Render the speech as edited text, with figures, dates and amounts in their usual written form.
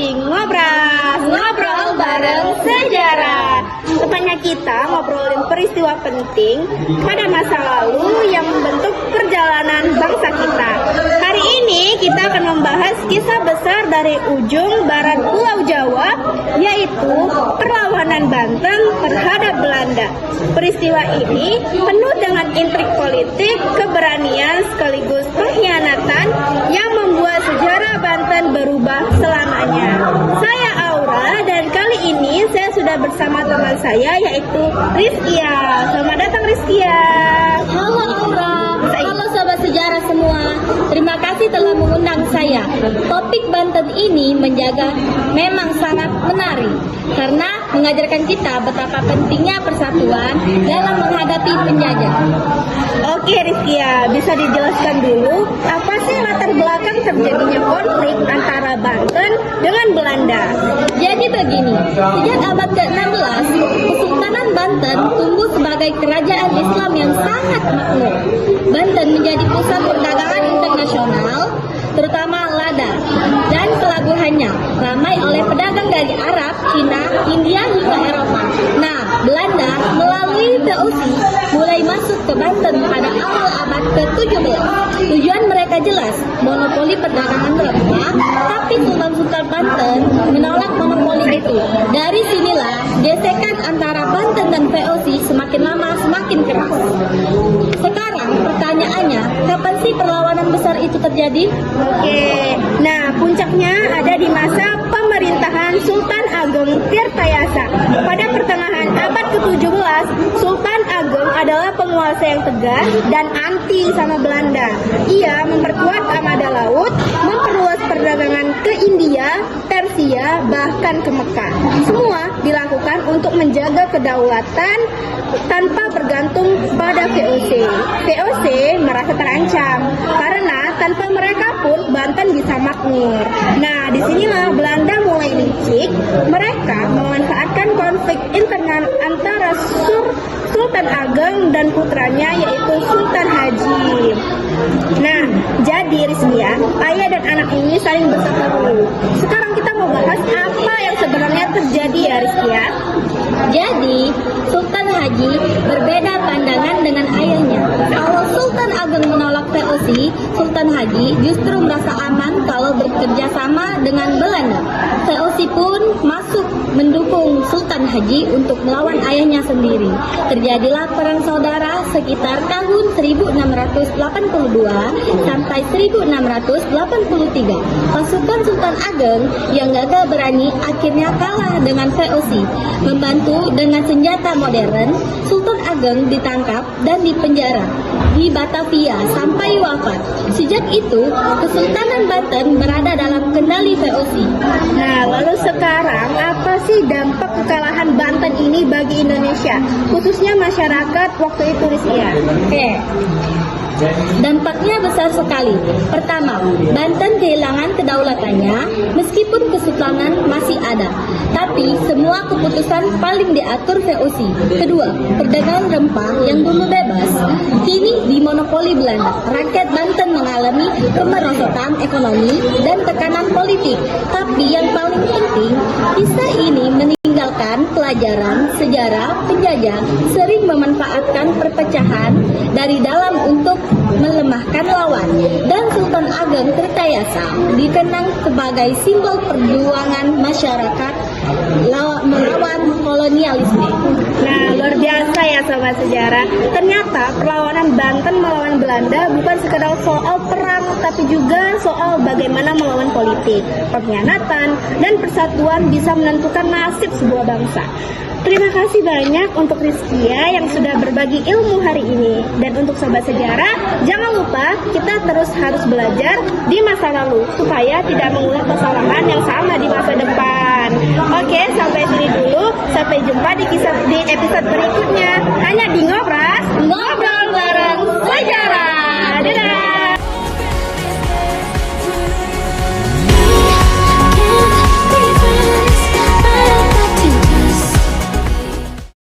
di Ngobras, ngobrol bareng sejarah. Tempatnya kita ngobrolin peristiwa penting pada masa lalu yang membentuk perjalanan bangsa kita. Hari ini kita akan membahas kisah besar dari ujung barat Pulau Jawa, yaitu perlawanan Banten terhadap Belanda. Peristiwa ini penuh dengan intrik politik, keberanian sekaligus pengkhianatan yang membuat sejarah Banten berubah selamanya. Saya Aura dan kali ini saya sudah bersama teman saya yaitu Rizkia. Selamat datang Rizkia. Halo Aura, halo sahabat sejarah semua. Terima kasih telah mengundang saya. Topik Banten ini memang sangat menarik karena mengajarkan kita betapa pentingnya persatuan dalam menghadapi penjajah. Oke Rizkia, bisa dijelaskan dulu apa sih latar belakang terjadinya konflik antara Banten dengan Belanda? Jadi begini, sejak abad ke-16, Kesultanan Banten tumbuh sebagai kerajaan Islam yang sangat makmur. Banten menjadi pusat perdagangan internasional, terutama lada dan pelabuhannya ramai oleh pedagang dari Arab, Cina, India hingga Eropa. Nah, Belanda melalui VOC mulai masuk ke Banten pada awal abad ke-17. Tujuan mereka jelas, monopoli perdagangan rempah, tapi Sultan Banten menolak monopoli itu. Dari sinilah gesekan antara Banten dan VOC semakin lama semakin keras. Sekarang pertanyaannya, kapan sih perlawanan besar itu terjadi? Oke, nah puncaknya ada di masa pemerintahan Sultan Agung Tirtayasa. Pada pertengahan abad ke-17, Sultan Agung adalah penguasa yang tegas dan anti sama Belanda. Ia memperkuat armada laut, memperluas perdagangan ke India, Persia, bahkan ke Mekah. Semua dilakukan untuk menjaga kedaulatan tanpa bergantung pada VOC. VOC merasa terancam karena tanpa mereka pun Banten bisa makmur. Nah, disinilah Belanda mulai licik. Mereka memanfaatkan konflik internal antara Sultan Ageng dan putranya yaitu Sultan Haji. Nah, jadi Rizkia, ayah dan anak ini saling berseteru. Sekarang kita mau bahas apa yang sebenarnya terjadi ya Rizkia. Jadi, Sultan Haji berbeda pandangan dengan ayahnya. Kalau Sultan Ageng menolak VOC, Sultan Haji justru merasa aman kalau bekerja sama dengan Belanda. VOC pun masuk mendukung Sultan Haji untuk melawan ayahnya sendiri. Terjadilah perang saudara sekitar tahun 1682 sampai 1683. Pasukan Sultan Ageng yang gagal berani akhirnya kalah dengan VOC. Membantu dengan senjata modern, Sultan Ageng ditangkap dan dipenjara di Batavia sampai wafat. Sejak itu, Kesultanan Banten berada dalam kendali VOC. Nah, lalu sekarang apa sih dampak kekalahan Banten ini bagi Indonesia, khususnya masyarakat waktu itu Rizkia? Oke. Dampaknya besar sekali. Pertama, Banten kehilangan kedaulatannya meskipun kesultanan masih ada. Tapi semua keputusan paling diatur VOC. Kedua, perdagangan rempah yang dulu bebas kini dimonopoli Belanda. Rakyat Banten mengalami kemerosotan ekonomi dan tekanan politik. Tapi yang paling penting, kisah ini meninggalkan pelajaran sejarah penjajah sering memanfaatkan perpecahan dari dalam untuk melemahkan lawan, dan Sultan Ageng Tirtayasa dikenang sebagai simbol perjuangan masyarakat melawan kolonialisme. Nah, luar biasa ya sobat sejarah. Ternyata perlawanan Banten melawan Belanda bukan sekedar soal perang, tapi juga soal bagaimana melawan politik, pengkhianatan, dan persatuan bisa menentukan nasib sebuah bangsa. Terima kasih banyak untuk Rizkia yang sudah berbagi ilmu hari ini. Dan untuk sobat sejarah, jangan lupa kita terus harus belajar di masa lalu supaya tidak mengulang kesalahan yang sama di masa depan. Oke, sampai sini dulu. Sampai jumpa di episode berikutnya. Hanya di